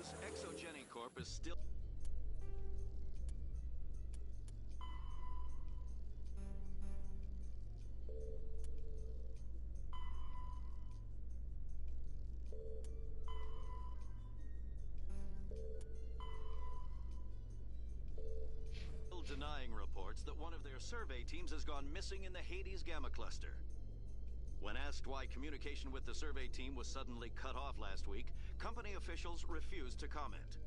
news, Exogeny Corp is still... denying reports that one of their survey teams has gone missing in the Hades Gamma Cluster. When asked why communication with the survey team was suddenly cut off last week, company officials refused to comment.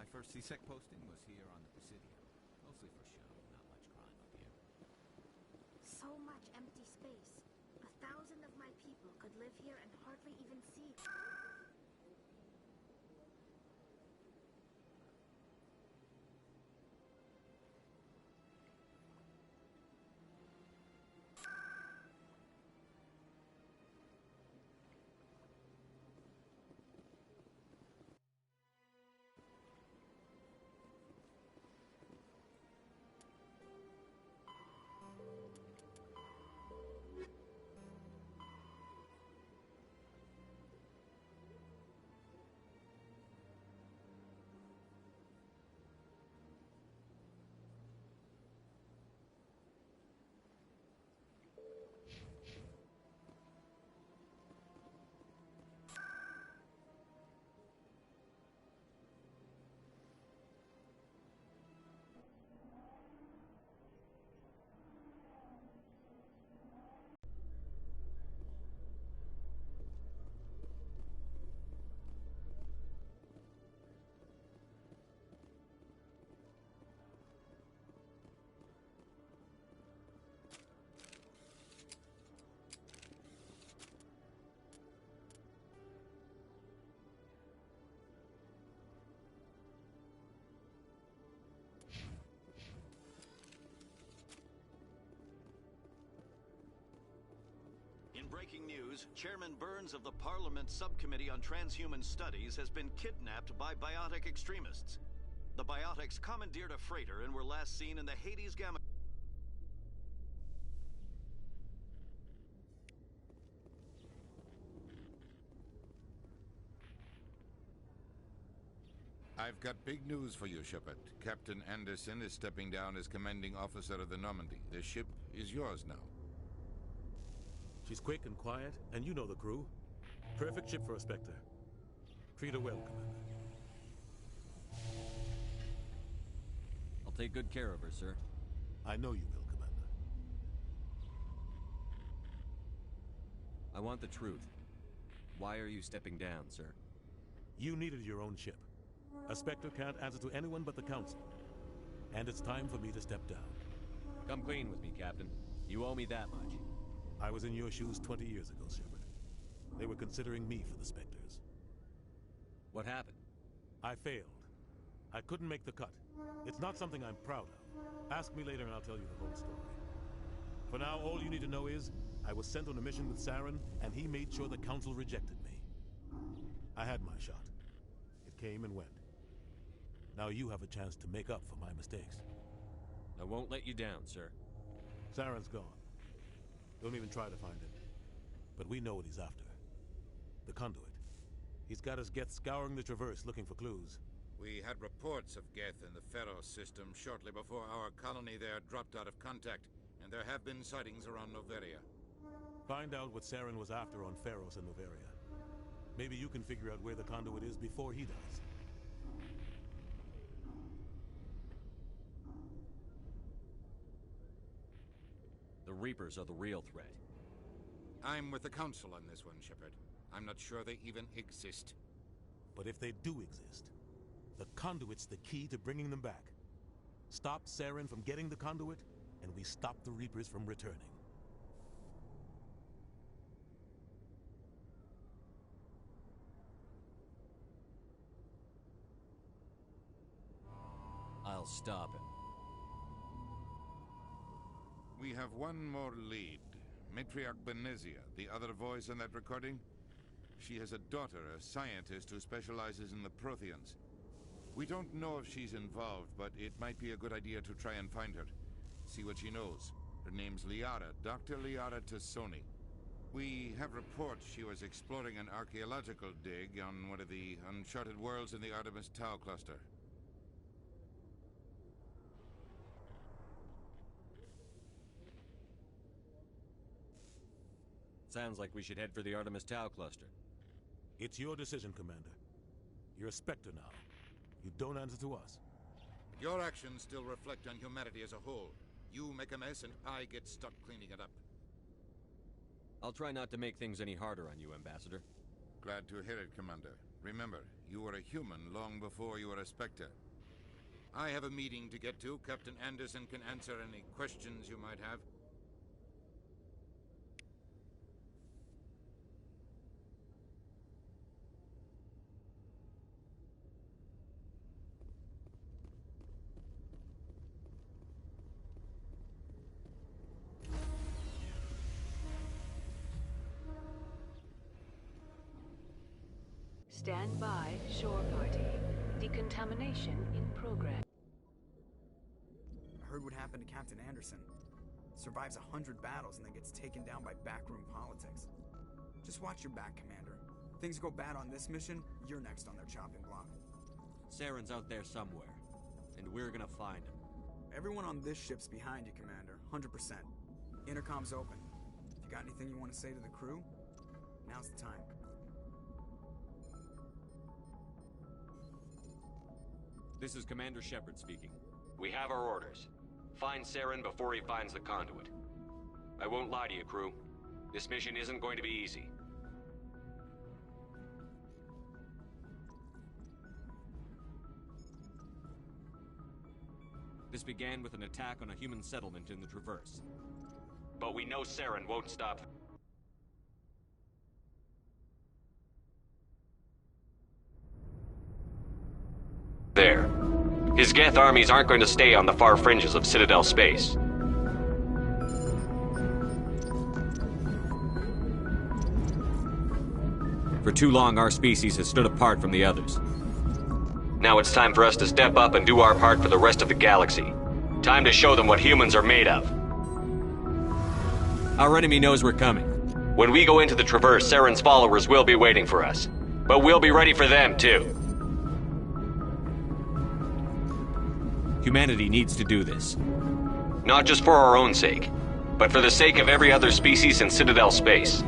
My first CSEC posting was here on the Presidio. Mostly for show, not much crime up here. So much empty space. 1,000 of my people could live here and hardly even see. In breaking news, Chairman Burns of the Parliament Subcommittee on Transhuman Studies has been kidnapped by biotic extremists. The biotics commandeered a freighter and were last seen in the Hades Gamma... I've got big news for you, Shepard. Captain Anderson is stepping down as commanding officer of the Normandy. The ship is yours now. She's quick and quiet, and you know the crew. Perfect ship for a Spectre. Treat her well, Commander. I'll take good care of her, sir. I know you will, Commander. I want the truth. Why are you stepping down, sir? You needed your own ship. A Spectre can't answer to anyone but the Council. And it's time for me to step down. Come clean with me, Captain. You owe me that much. I was in your shoes 20 years ago, Shepard. They were considering me for the Spectres. What happened? I failed. I couldn't make the cut. It's not something I'm proud of. Ask me later and I'll tell you the whole story. For now, all you need to know is, I was sent on a mission with Saren, and he made sure the Council rejected me. I had my shot. It came and went. Now you have a chance to make up for my mistakes. I won't let you down, sir. Saren's gone. Don't even try to find him. But we know what he's after. The Conduit. He's got his Geth scouring the Traverse looking for clues. We had reports of Geth in the Pharos system shortly before our colony there dropped out of contact, and there have been sightings around Noveria. Find out what Saren was after on Pharos and Noveria. Maybe you can figure out where the Conduit is before he does. The Reapers are the real threat. I'm with the Council on this one, Shepard. I'm not sure they even exist. But if they do exist, the Conduit's the key to bringing them back. Stop Saren from getting the Conduit, and we stop the Reapers from returning. I'll stop him. We have one more lead. Matriarch Benezia, the other voice in that recording. She has a daughter, a scientist who specializes in the Protheans. We don't know if she's involved, but it might be a good idea to try and find her. See what she knows. Her name's Liara, Dr. Liara Tassoni. We have reports she was exploring an archaeological dig on one of the uncharted worlds in the Artemis Tau cluster. Sounds like we should head for the Artemis Tau cluster. It's your decision, Commander. You're a Spectre now. You don't answer to us. Your actions still reflect on humanity as a whole. You make a mess and I get stuck cleaning it up. I'll try not to make things any harder on you, Ambassador. Glad to hear it, Commander. Remember, you were a human long before you were a Spectre. I have a meeting to get to. Captain Anderson can answer any questions you might have. Stand by, shore party. Decontamination in progress. I heard what happened to Captain Anderson. Survives 100 battles and then gets taken down by backroom politics. Just watch your back, Commander. Things go bad on this mission, you're next on their chopping block. Saren's out there somewhere, and we're gonna find him. Everyone on this ship's behind you, Commander. 100%. Intercom's open. If you got anything you want to say to the crew, now's the time. This is Commander Shepard speaking. We have our orders. Find Saren before he finds the Conduit. I won't lie to you, crew. This mission isn't going to be easy. This began with an attack on a human settlement in the Traverse. But we know Saren won't stop. There. His Geth armies aren't going to stay on the far fringes of Citadel space. For too long, our species has stood apart from the others. Now it's time for us to step up and do our part for the rest of the galaxy. Time to show them what humans are made of. Our enemy knows we're coming. When we go into the Traverse, Saren's followers will be waiting for us. But we'll be ready for them, too. Humanity needs to do this. Not just for our own sake, but for the sake of every other species in Citadel space.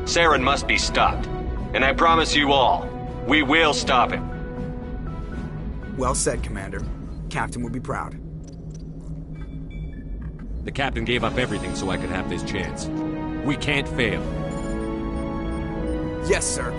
Saren must be stopped. And I promise you all, we will stop him. Well said, Commander. Captain will be proud. The Captain gave up everything so I could have this chance. We can't fail. Yes, sir.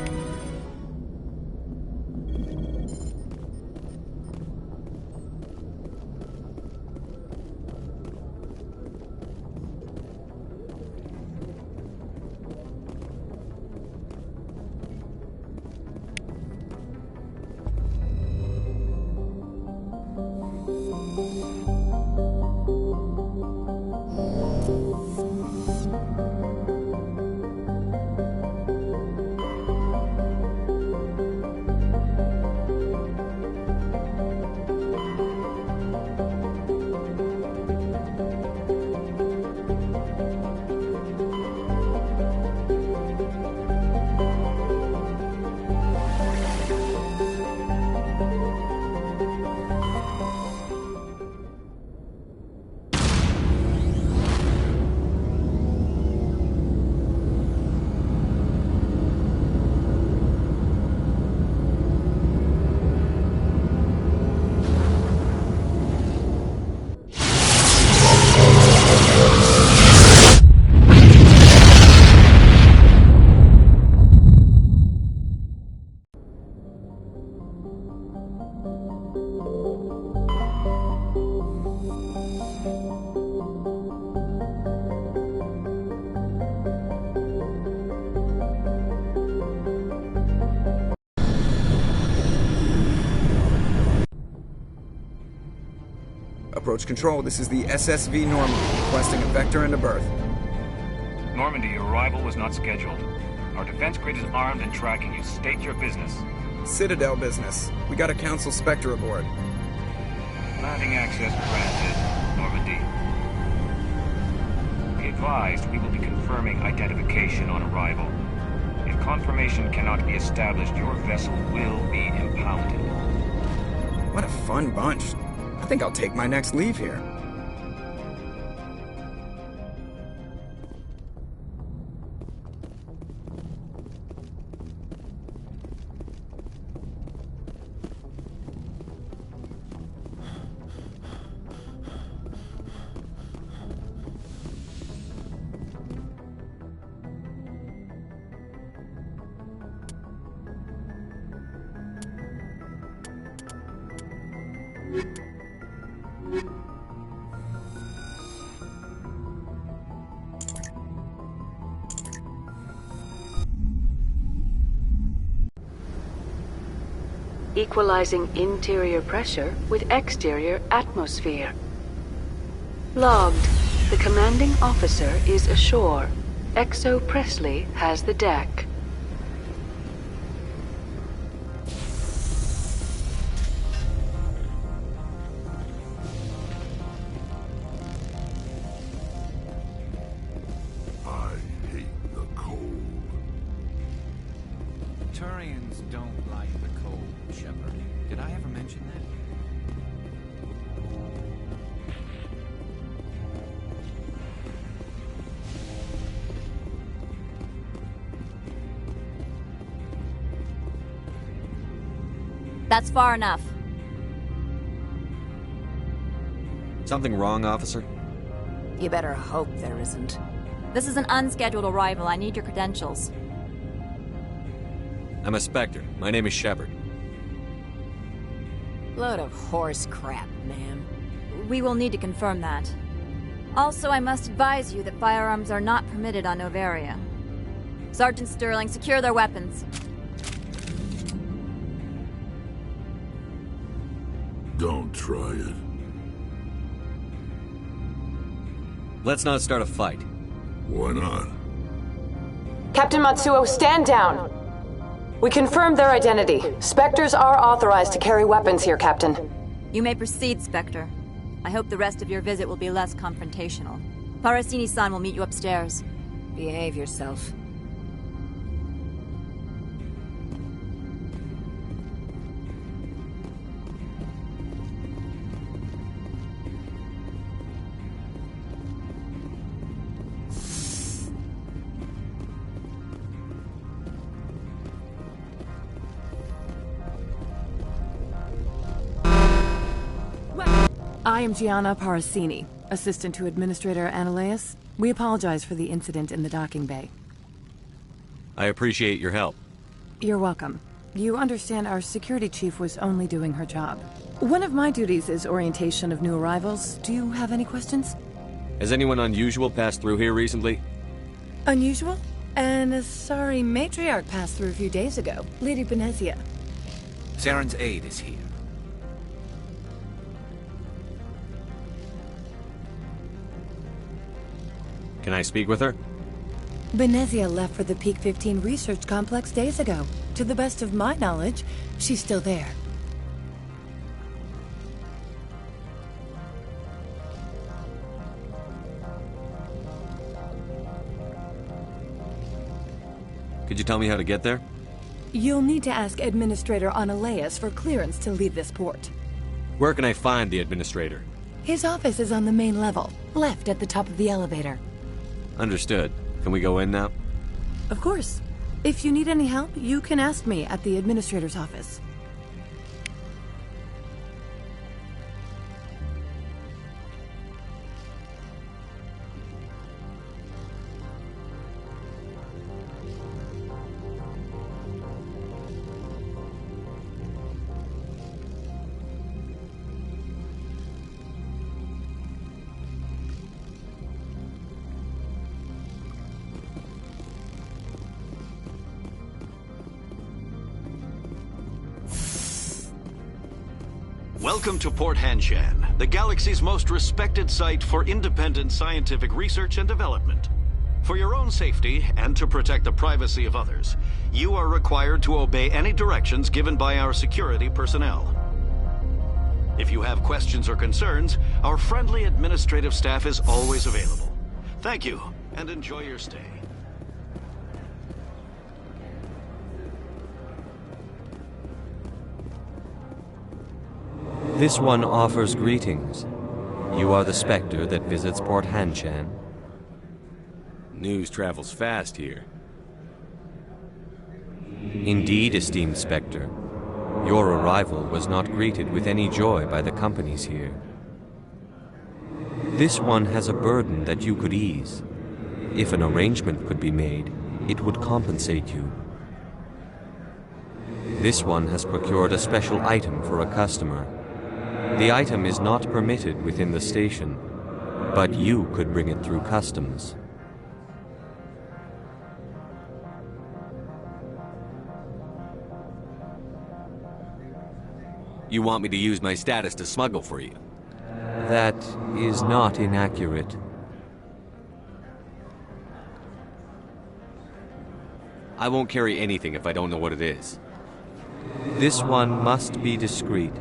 Approach control, this is the SSV Normandy, requesting a vector and a berth. Normandy, your arrival was not scheduled. Our defense grid is armed and tracking you. State your business. Citadel business. We got a Council Spectre aboard. Landing access granted, Normandy. Be advised, we will be confirming identification on arrival. If confirmation cannot be established, your vessel will be impounded. What a fun bunch. I think I'll take my next leave here. Equalizing interior pressure with exterior atmosphere. Logged. The commanding officer is ashore. Exo Presley has the deck. I hate the cold. Turians don't like the cold, Shepard. Did I ever mention that? That's far enough. Something wrong, officer? You better hope there isn't. This is an unscheduled arrival. I need your credentials. I'm a Spectre. My name is Shepard. Load of horse crap, ma'am. We will need to confirm that. Also, I must advise you that firearms are not permitted on Noveria. Sergeant Sterling, secure their weapons. Don't try it. Let's not start a fight. Why not? Captain Matsuo, stand down! We confirmed their identity. Spectres are authorized to carry weapons here, Captain. You may proceed, Spectre. I hope the rest of your visit will be less confrontational. Parasini-san will meet you upstairs. Behave yourself. I am Gianna Parasini, assistant to Administrator Analeas. We apologize for the incident in the docking bay. I appreciate your help. You're welcome. You understand our security chief was only doing her job. One of my duties is orientation of new arrivals. Do you have any questions? Has anyone unusual passed through here recently? Unusual? An Asari matriarch passed through a few days ago. Lady Benezia. Saren's aide is here. Can I speak with her? Benezia left for the Peak 15 research complex days ago. To the best of my knowledge, she's still there. Could you tell me how to get there? You'll need to ask Administrator Analeas for clearance to leave this port. Where can I find the Administrator? His office is on the main level, left at the top of the elevator. Understood. Can we go in now? Of course. If you need any help, you can ask me at the Administrator's office. Welcome to Port Hanshan, the galaxy's most respected site for independent scientific research and development. For your own safety and to protect the privacy of others, you are required to obey any directions given by our security personnel. If you have questions or concerns, our friendly administrative staff is always available. Thank you, and enjoy your stay. This one offers greetings. You are the Spectre that visits Port Hanshan. News travels fast here. Indeed, esteemed Spectre. Your arrival was not greeted with any joy by the companies here. This one has a burden that you could ease. If an arrangement could be made, it would compensate you. This one has procured a special item for a customer. The item is not permitted within the station, but you could bring it through customs. You want me to use my status to smuggle for you? That is not inaccurate. I won't carry anything if I don't know what it is. This one must be discreet.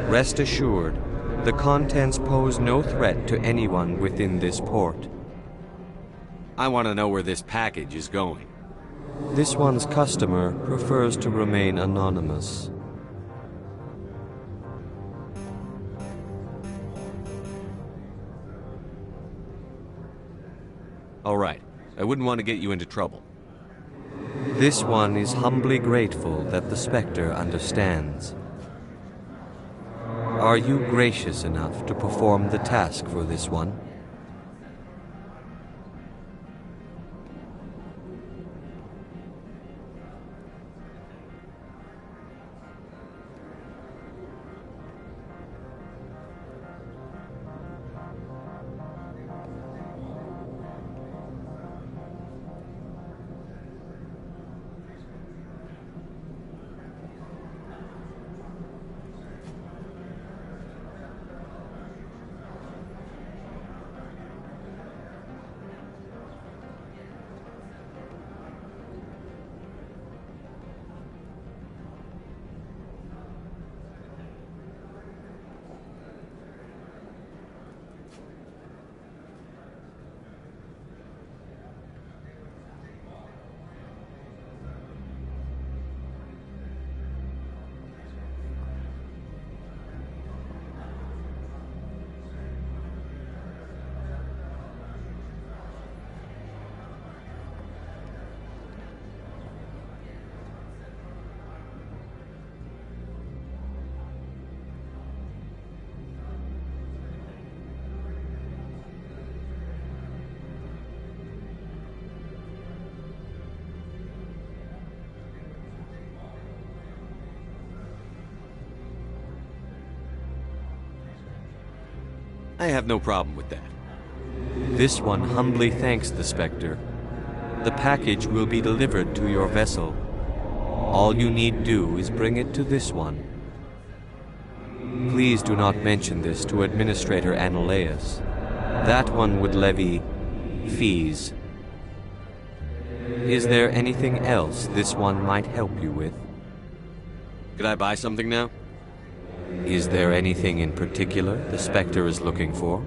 Rest assured, the contents pose no threat to anyone within this port. I want to know where this package is going. This one's customer prefers to remain anonymous. All right. I wouldn't want to get you into trouble. This one is humbly grateful that the Spectre understands. Are you gracious enough to perform the task for this one? I have no problem with that. This one humbly thanks the Spectre. The package will be delivered to your vessel. All you need do is bring it to this one. Please do not mention this to Administrator Annaleus. That one would levy fees. Is there anything else this one might help you with? Could I buy something now? Is there anything in particular the Spectre is looking for?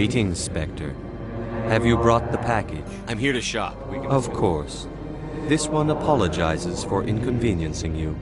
Greetings, Spectre. Have you brought the package? I'm here to shop. Of course. This one apologizes for inconveniencing you.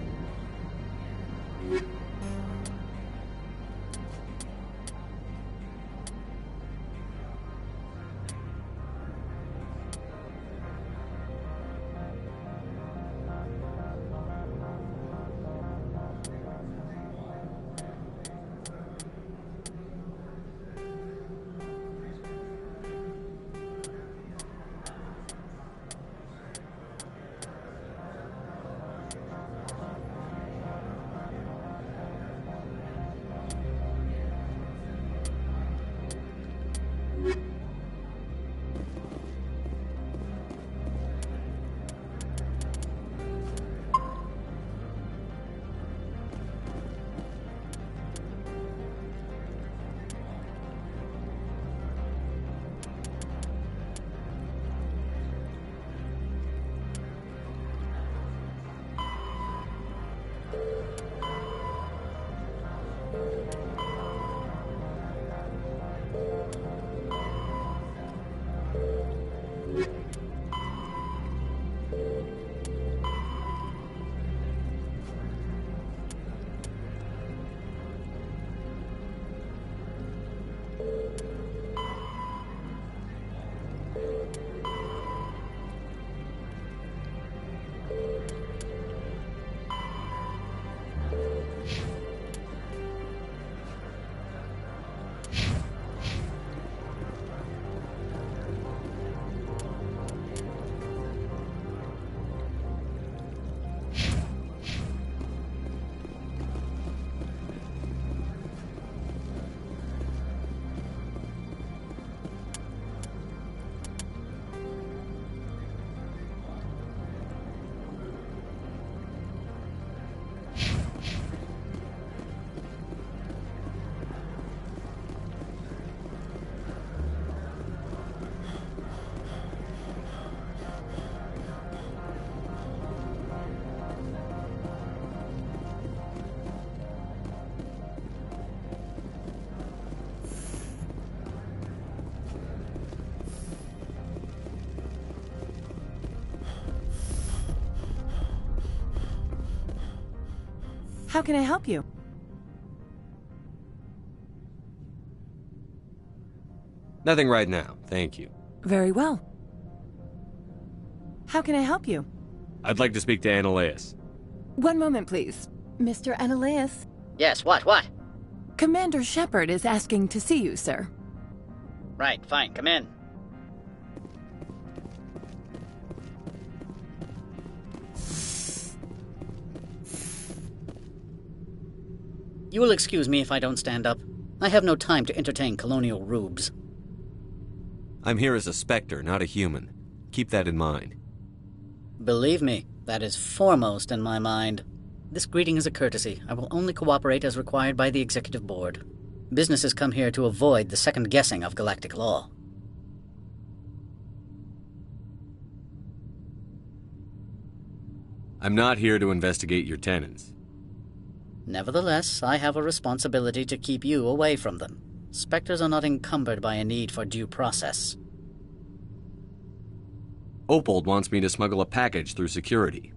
How can I help you? Nothing right now, thank you. Very well. How can I help you? I'd like to speak to Annaleus. One moment, please. Mr. Annaleus? Yes, what? Commander Shepard is asking to see you, sir. Right, fine, come in. You will excuse me if I don't stand up. I have no time to entertain colonial rubes. I'm here as a Spectre, not a human. Keep that in mind. Believe me, that is foremost in my mind. This greeting is a courtesy. I will only cooperate as required by the Executive Board. Businesses come here to avoid the second guessing of galactic law. I'm not here to investigate your tenants. Nevertheless, I have a responsibility to keep you away from them. Spectres are not encumbered by a need for due process. Opold wants me to smuggle a package through security.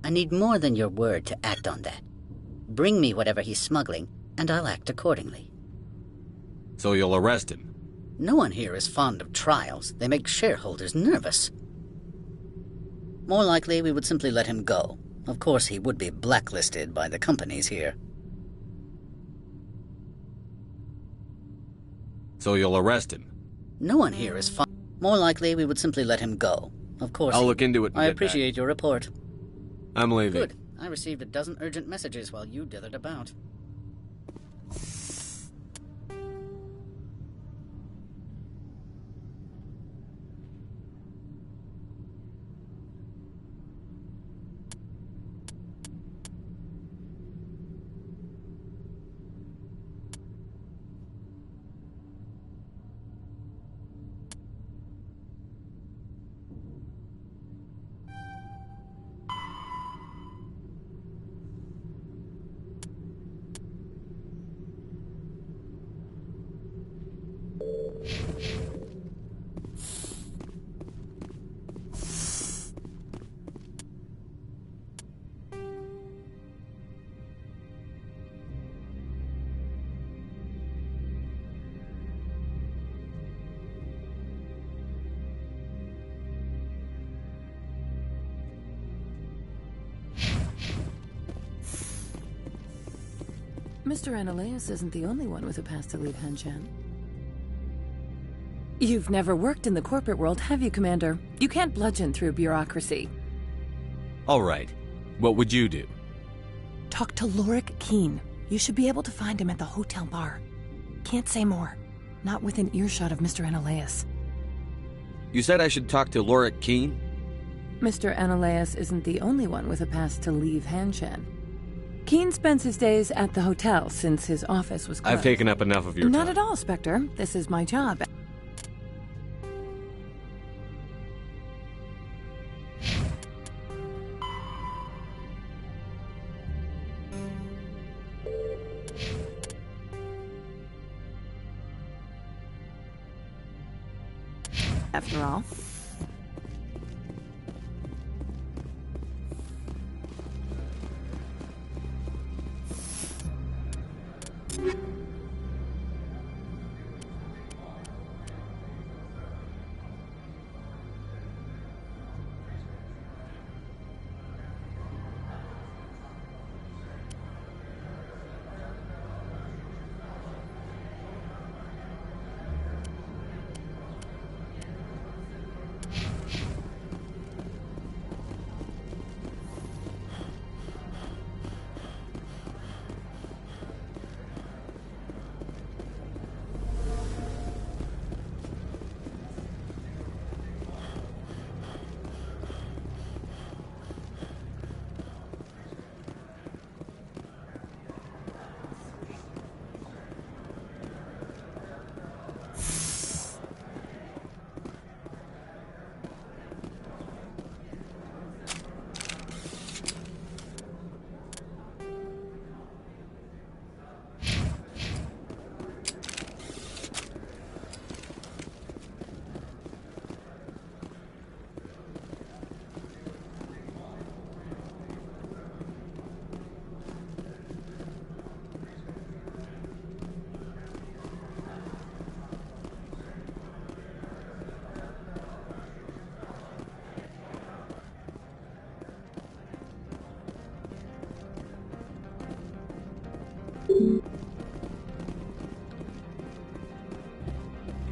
I need more than your word to act on that. Bring me whatever he's smuggling, and I'll act accordingly. So you'll arrest him? No one here is fond of trials. They make shareholders nervous. More likely, we would simply let him go. Of course, he would be blacklisted by the companies here. So you'll arrest him? No one here is fond. More likely, we would simply let him go. Of course. I'll look into it and I get appreciate your report. I'm leaving. Good. I received a dozen urgent messages while you dithered about. Mr. Ananias isn't the only one with a pass to leave Hanshan. You've never worked in the corporate world, have you, Commander? You can't bludgeon through bureaucracy. All right. What would you do? Talk to Lorik Keen. You should be able to find him at the hotel bar. Can't say more. Not within earshot of Mr. Ananias. You said I should talk to Lorik Keen? Mr. Ananias isn't the only one with a pass to leave Hanshan. Keen spends his days at the hotel since his office was closed. I've taken up enough of your time. Not at all, Spectre. This is my job. After all.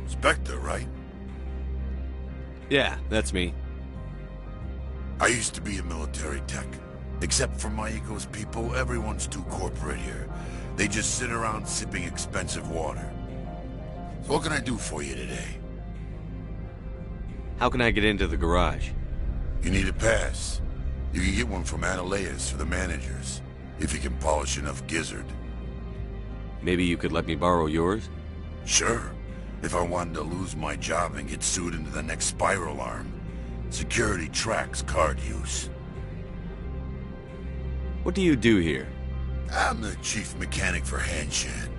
Spectre, right? Yeah, that's me. I used to be a military tech. Except for Maiko's people, everyone's too corporate here. They just sit around sipping expensive water. So what can I do for you today? How can I get into the garage? You need a pass. You can get one from Ananias or the managers, if you can polish enough gizzard. Maybe you could let me borrow yours? Sure. If I wanted to lose my job and get sued into the next spiral arm. Security tracks card use. What do you do here? I'm the chief mechanic for Hanshan.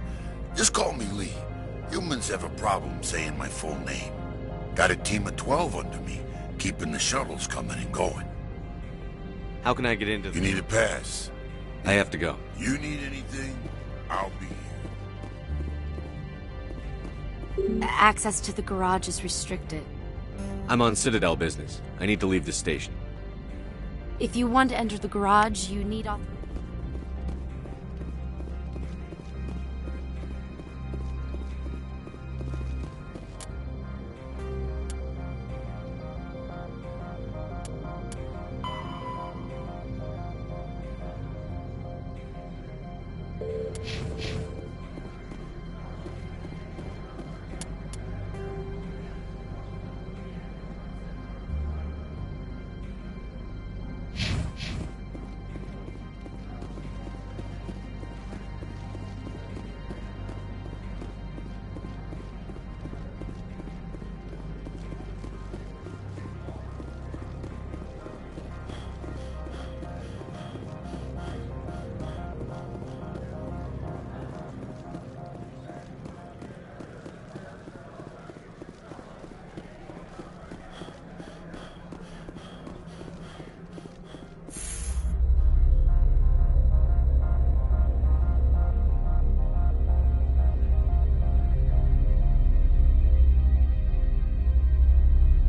Just call me Lee. Humans have a problem saying my full name. Got a team of 12 under me, keeping the shuttles coming and going. How can I get into You need a pass. I have to go. You need anything, I'll be here. Access to the garage is restricted. I'm on Citadel business. I need to leave the station. If you want to enter the garage, you need authorization.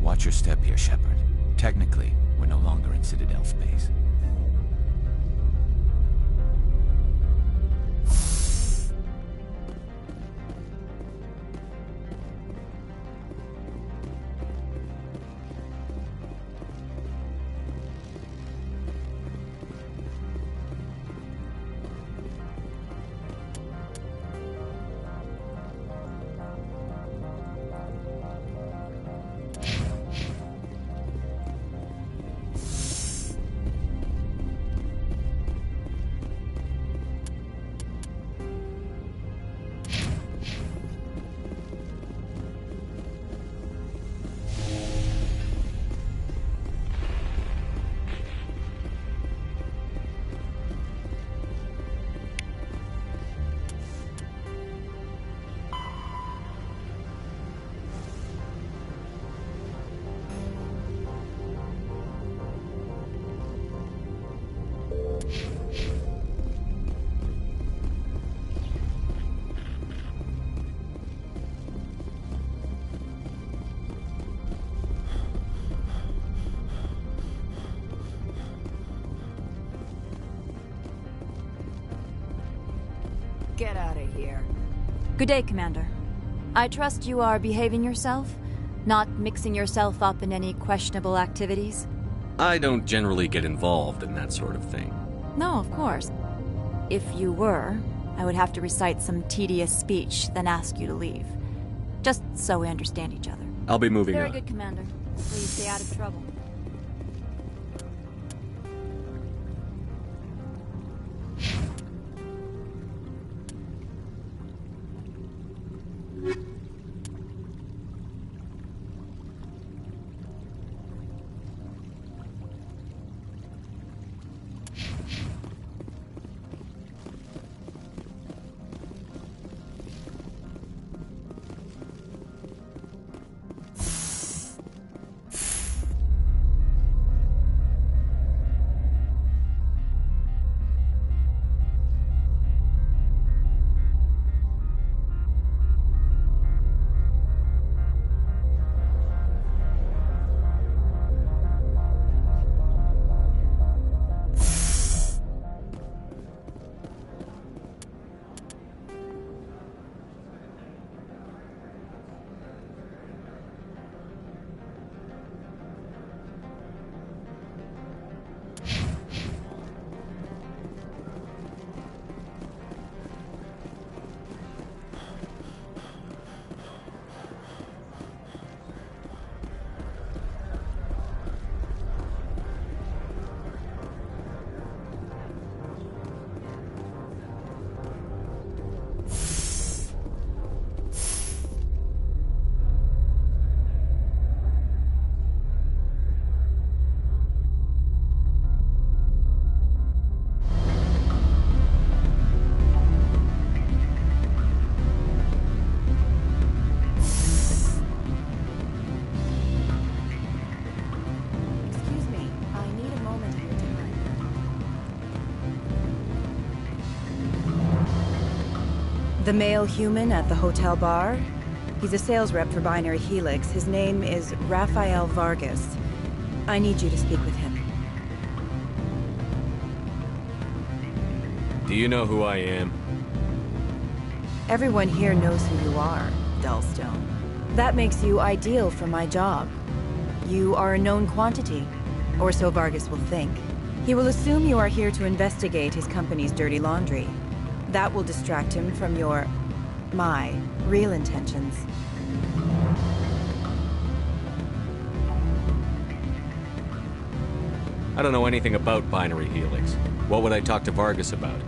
Watch your step here, Shepard. Technically, we're no longer in Citadel space. Get out of here. Good day, Commander. I trust you are behaving yourself? Not mixing yourself up in any questionable activities? I don't generally get involved in that sort of thing. No, of course. If you were, I would have to recite some tedious speech, then ask you to leave. Just so we understand each other. I'll be moving on. Very good, Commander. Please stay out of trouble. The male human at the hotel bar? He's a sales rep for Binary Helix. His name is Rafael Vargas. I need you to speak with him. Do you know who I am? Everyone here knows who you are, Dullstone. That makes you ideal for my job. You are a known quantity, or so Vargas will think. He will assume you are here to investigate his company's dirty laundry. That will distract him from my real intentions. I don't know anything about Binary Helix. What would I talk to Vargas about?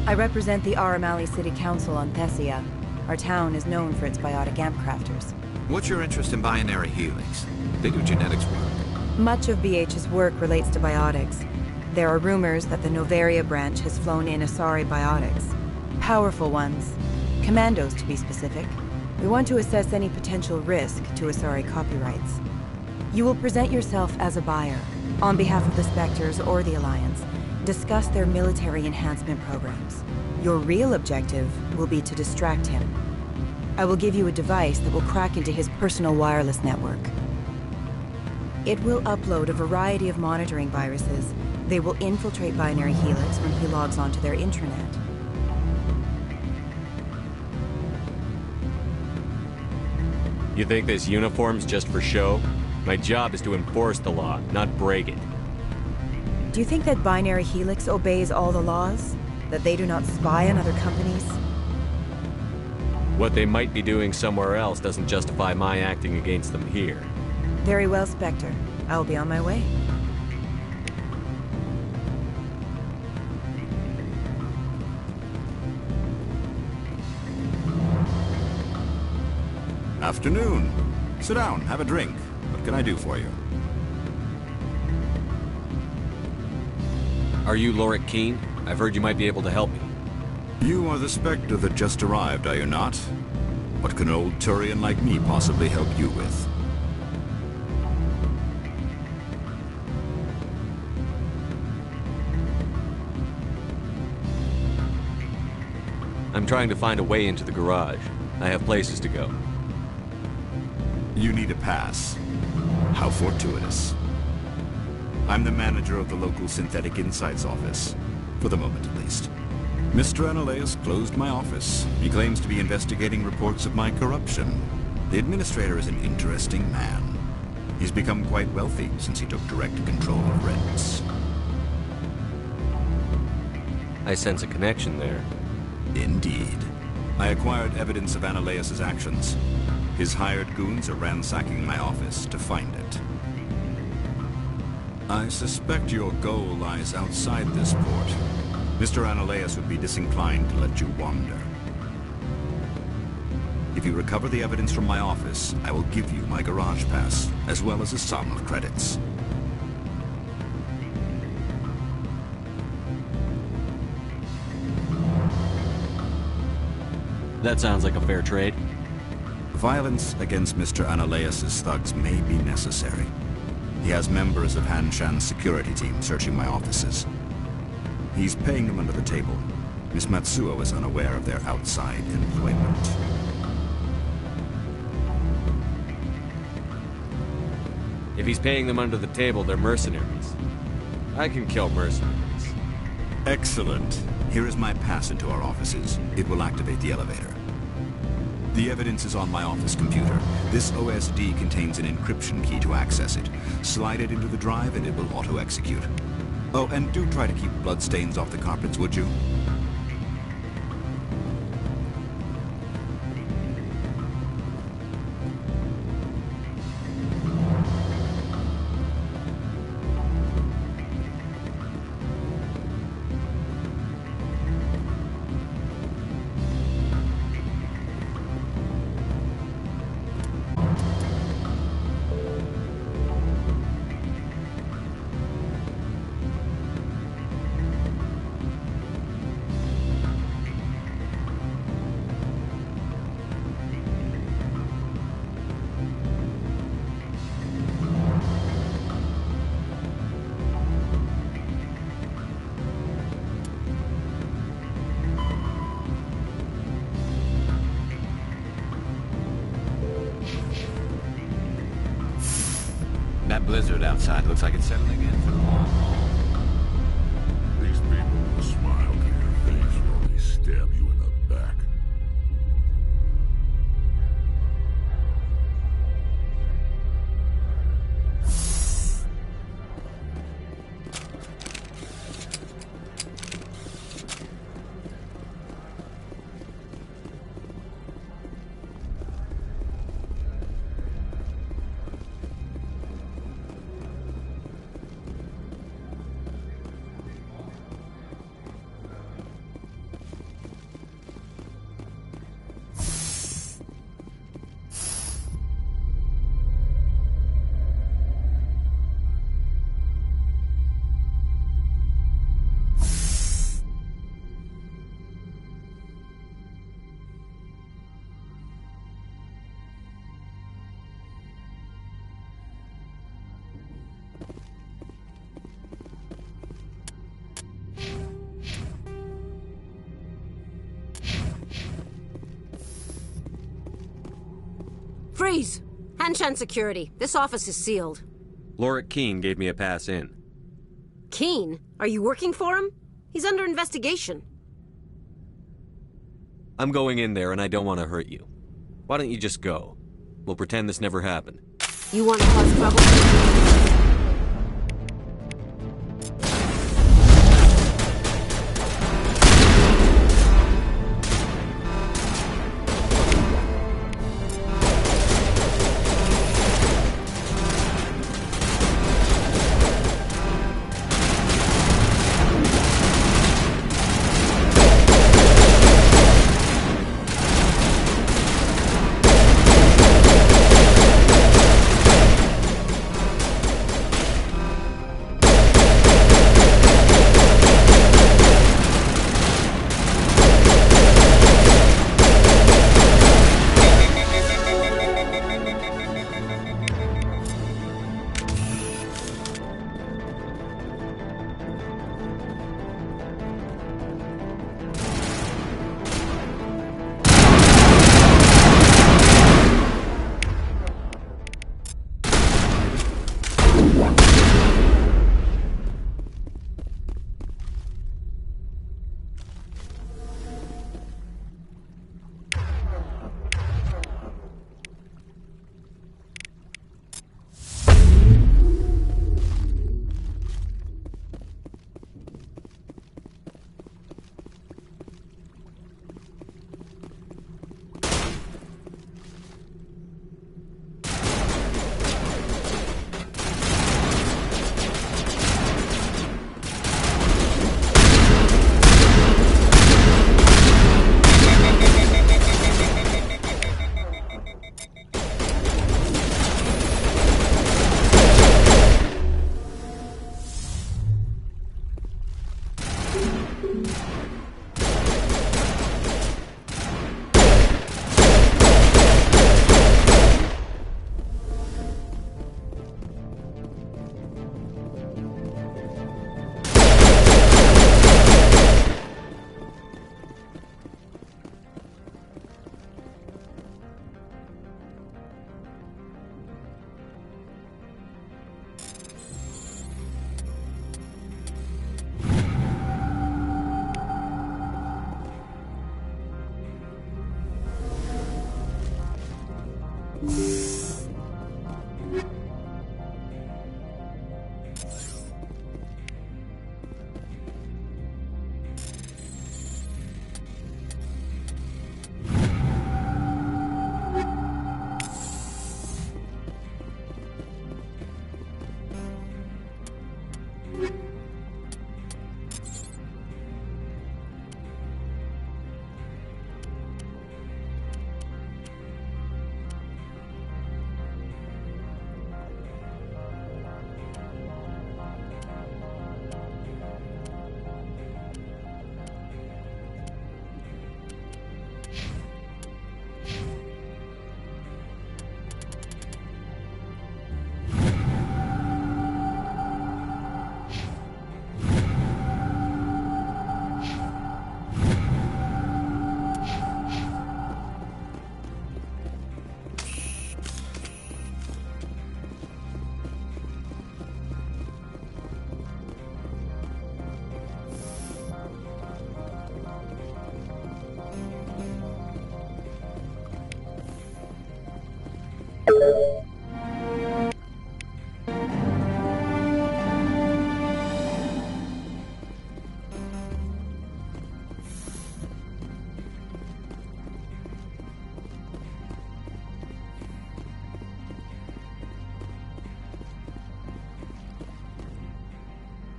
I represent the Aramali City Council on Thessia. Our town is known for its biotic amp crafters. What's your interest in Binary Helix? They do genetics work. Much of BH's work relates to biotics. There are rumors that the Novaria branch has flown in Asari biotics. Powerful ones. Commandos, to be specific. We want to assess any potential risk to Asari copyrights. You will present yourself as a buyer, on behalf of the Spectres or the Alliance. Discuss their military enhancement programs. Your real objective will be to distract him. I will give you a device that will crack into his personal wireless network. It will upload a variety of monitoring viruses. They will infiltrate Binary Helix when he logs onto their intranet. You think this uniform's just for show? My job is to enforce the law, not break it. Do you think that Binary Helix obeys all the laws? That they do not spy on other companies? What they might be doing somewhere else doesn't justify my acting against them here. Very well, Spectre. I will be on my way. Afternoon. Sit down, have a drink. What can I do for you? Are you Lorik Quiin? I've heard you might be able to help me. You are the Spectre that just arrived, are you not? What can an old Turian like me possibly help you with? I'm trying to find a way into the garage. I have places to go. You need a pass. How fortuitous. I'm the manager of the local Synthetic Insights office. For the moment, at least. Mr. Analaeus closed my office. He claims to be investigating reports of my corruption. The administrator is an interesting man. He's become quite wealthy since he took direct control of rents. I sense a connection there. Indeed. I acquired evidence of Analaeus' actions. His hired goons are ransacking my office to find it. I suspect your goal lies outside this port. Mr. Analaeus would be disinclined to let you wander. If you recover the evidence from my office, I will give you my garage pass, as well as a sum of credits. That sounds like a fair trade. Violence against Mr. Analaeus' thugs may be necessary. He has members of Hanshan's security team searching my offices. He's paying them under the table. Miss Matsuo is unaware of their outside employment. If he's paying them under the table, they're mercenaries. I can kill mercenaries. Excellent. Here is my pass into our offices. It will activate the elevator. The evidence is on my office computer. This OSD contains an encryption key to access it. Slide it into the drive and it will auto-execute. Oh, and do try to keep bloodstains off the carpets, would you? That blizzard outside looks like it's settling in for the long haul. These people will smile to your face while they stab you in the back. Freeze! Hanshan Security. This office is sealed. Lorik Keene gave me a pass in. Keene? Are you working for him? He's under investigation. I'm going in there and I don't want to hurt you. Why don't you just go? We'll pretend this never happened. You want to cause trouble?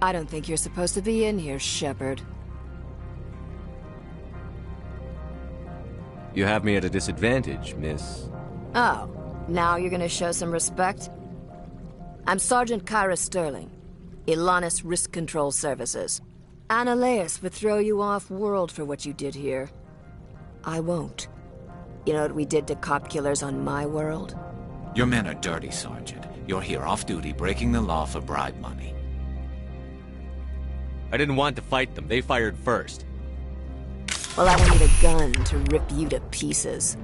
I don't think you're supposed to be in here, Shepard. You have me at a disadvantage, miss. Oh, now you're gonna show some respect? I'm Sergeant Kyra Sterling, Ilanis Risk Control Services. Annaleus would throw you off-world for what you did here. I won't. You know what we did to cop killers on my world? Your men are dirty, Sergeant. You're here off-duty, breaking the law for bribe money. I didn't want to fight them. They fired first. Well, I don't need a gun to rip you to pieces.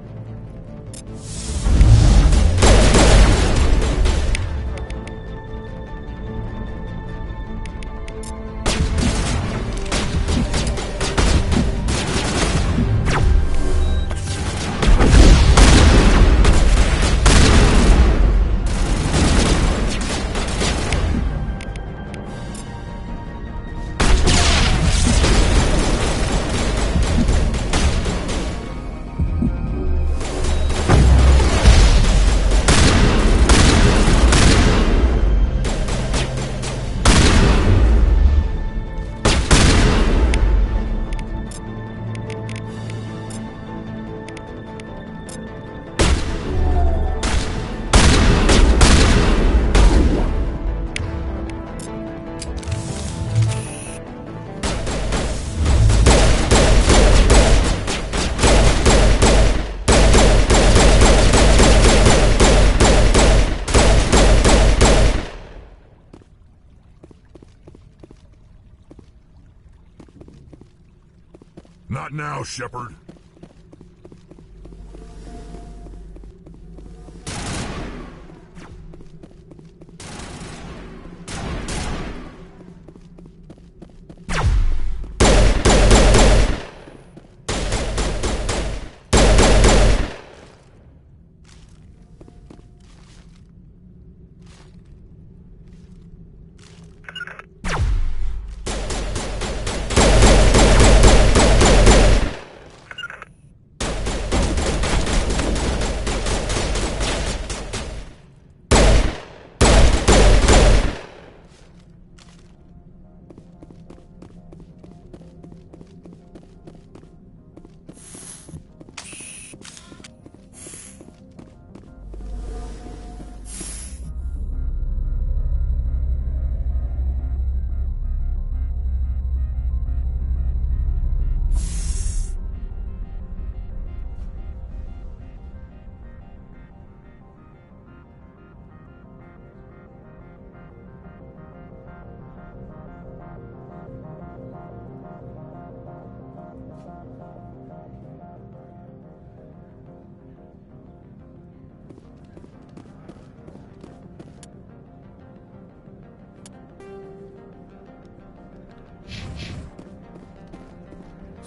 Not now, Shepard.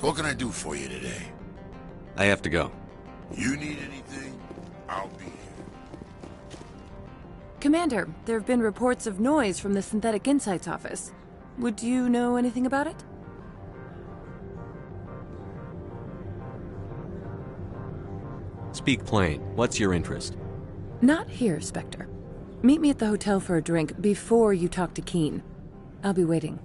What can I do for you today? I have to go. You need anything? I'll be here. Commander, there have been reports of noise from the Synthetic Insights office. Would you know anything about it? Speak plain. What's your interest? Not here, Spectre. Meet me at the hotel for a drink before you talk to Keen. I'll be waiting.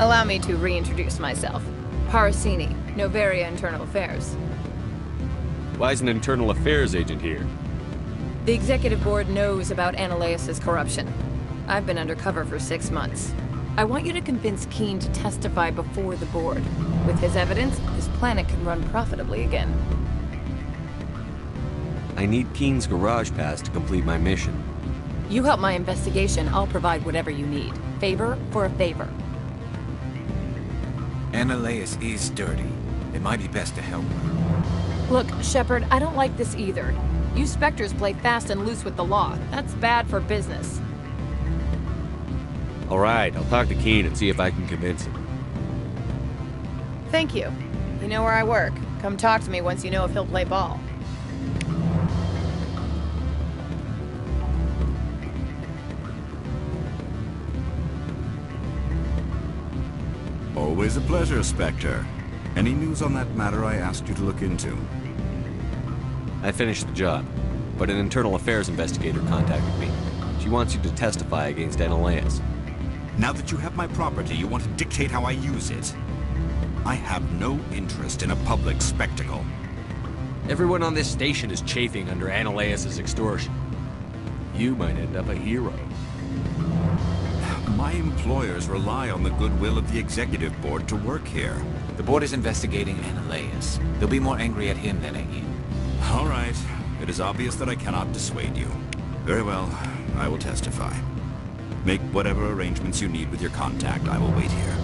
Allow me to reintroduce myself. Parasini, Noveria Internal Affairs. Why is an internal affairs agent here? The executive board knows about Ananias' corruption. I've been undercover for 6 months. I want you to convince Keene to testify before the board. With his evidence, this planet can run profitably again. I need Keene's garage pass to complete my mission. You help my investigation, I'll provide whatever you need. Favor for a favor. Ananias is dirty. It might be best to help her. Look, Shepard, I don't like this either. You Spectres play fast and loose with the law. That's bad for business. All right, I'll talk to Keene and see if I can convince him. Thank you. You know where I work. Come talk to me once you know if he'll play ball. Always a pleasure, Spectre. Any news on that matter I asked you to look into? I finished the job, but an internal affairs investigator contacted me. She wants you to testify against Ananias. Now that you have my property, you want to dictate how I use it. I have no interest in a public spectacle. Everyone on this station is chafing under Ananias' extortion. You might end up a hero. My employers rely on the goodwill of the executive board to work here. The board is investigating Ananias. They'll be more angry at him than at you. All right. It is obvious that I cannot dissuade you. Very well. I will testify. Make whatever arrangements you need with your contact. I will wait here.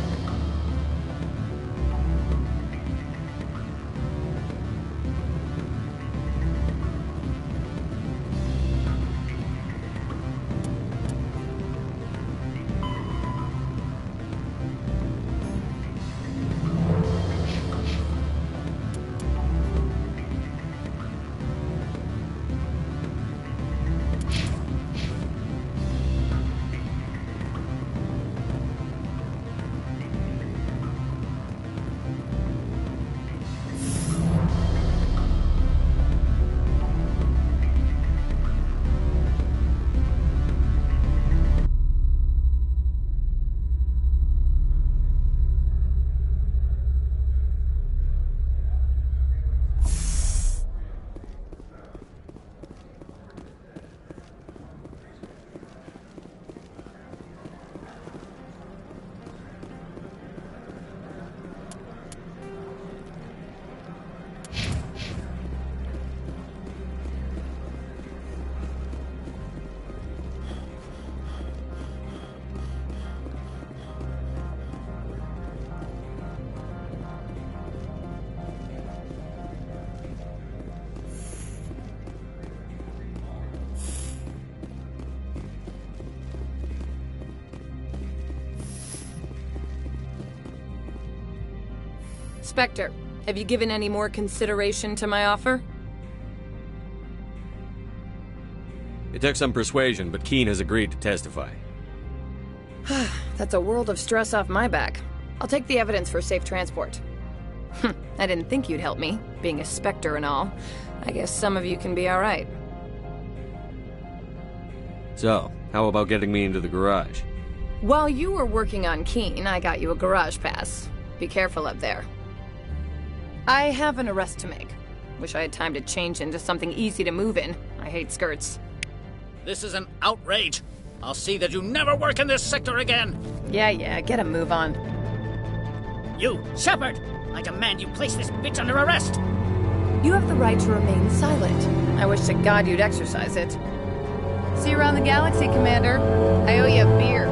Spectre, have you given any more consideration to my offer? It took some persuasion, but Keene has agreed to testify. That's a world of stress off my back. I'll take the evidence for safe transport. I didn't think you'd help me, being a Spectre and all. I guess some of you can be alright. So, how about getting me into the garage? While you were working on Keen, I got you a garage pass. Be careful up there. I have an arrest to make. Wish I had time to change into something easy to move in. I hate skirts. This is an outrage. I'll see that you never work in this sector again. Yeah, get a move on. You, Shepard! I demand you place this bitch under arrest! You have the right to remain silent. I wish to God you'd exercise it. See you around the galaxy, Commander. I owe you a beer.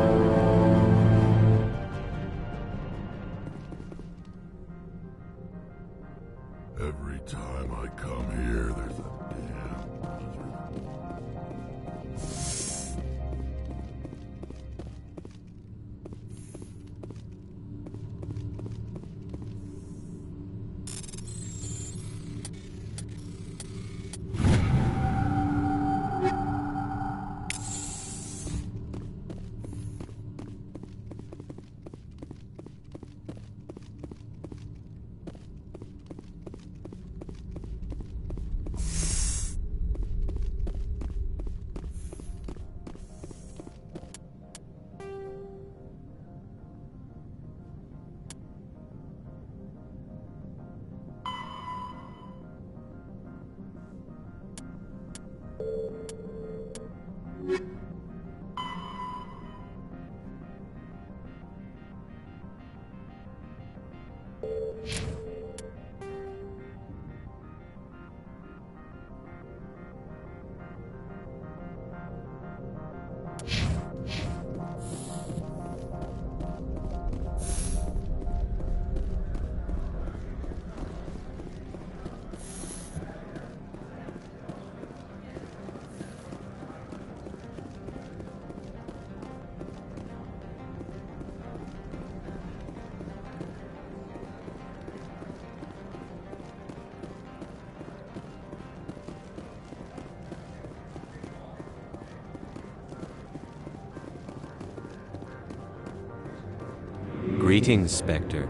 Every time I come here, there's a damn buzzard. Greetings, Spectre.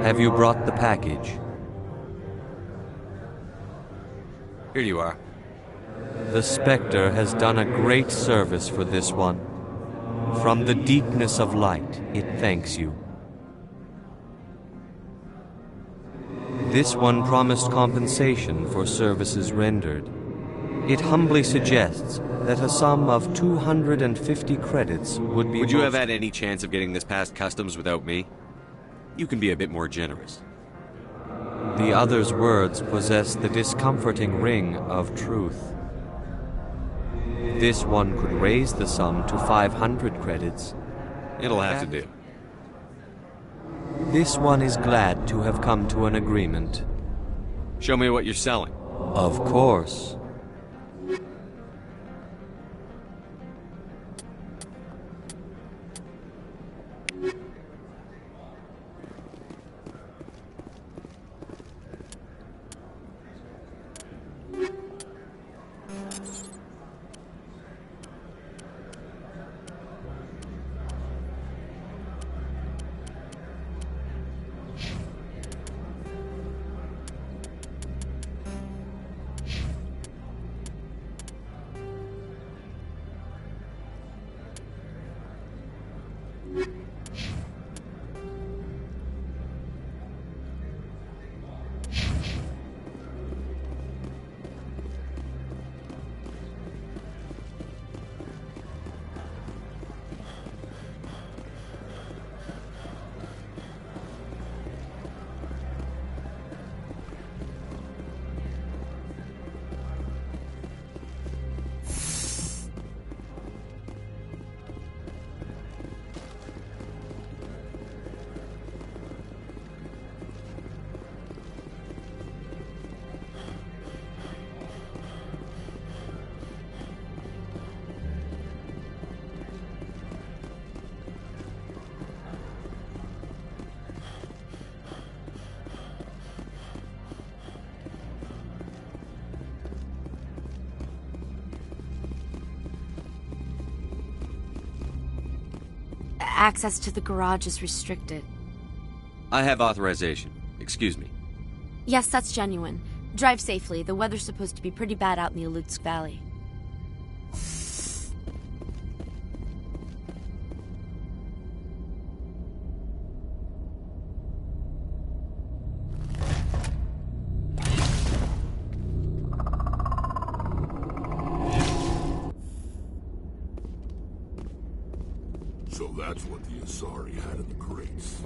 Have you brought the package? Here you are. The Spectre has done a great service for this one. From the deepness of light, it thanks you. This one promised compensation for services rendered. It humbly suggests that a sum of 250 credits would be... Would you have had any chance of getting this past customs without me? You can be a bit more generous. The other's words possess the discomforting ring of truth. This one could raise the sum to 500 credits. It'll have to do. This one is glad to have come to an agreement. Show me what you're selling. Of course. Access to the garage is restricted. I have authorization. Excuse me. Yes, that's genuine. Drive safely. The weather's supposed to be pretty bad out in the Alutsk Valley. So that's what the Asari had in the crates.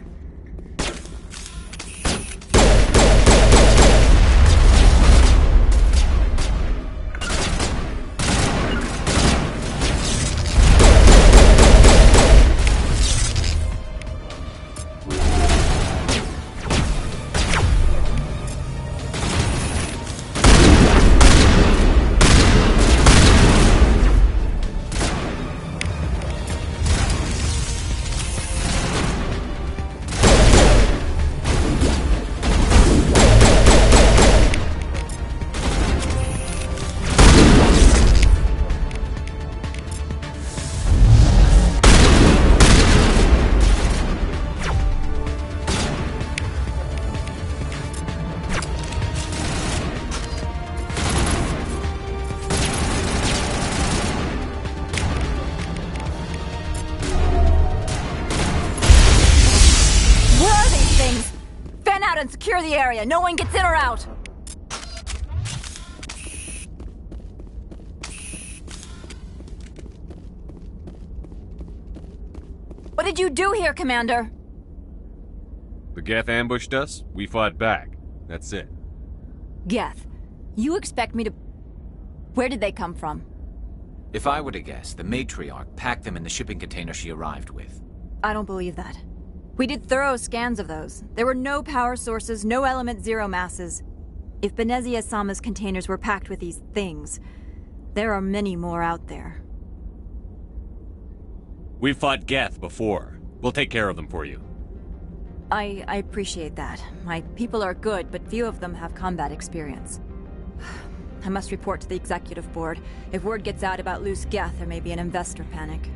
And secure the area. No one gets in or out. What did you do here, Commander? The Geth ambushed us. We fought back. That's it. Geth, you expect me to... Where did they come from? If I were to guess, the matriarch packed them in the shipping container she arrived with. I don't believe that. We did thorough scans of those. There were no power sources, no element zero masses. If Benezia Sama's containers were packed with these things, there are many more out there. We've fought Geth before. We'll take care of them for you. I appreciate that. My people are good, but few of them have combat experience. I must report to the executive board. If word gets out about loose Geth, there may be an investor panic.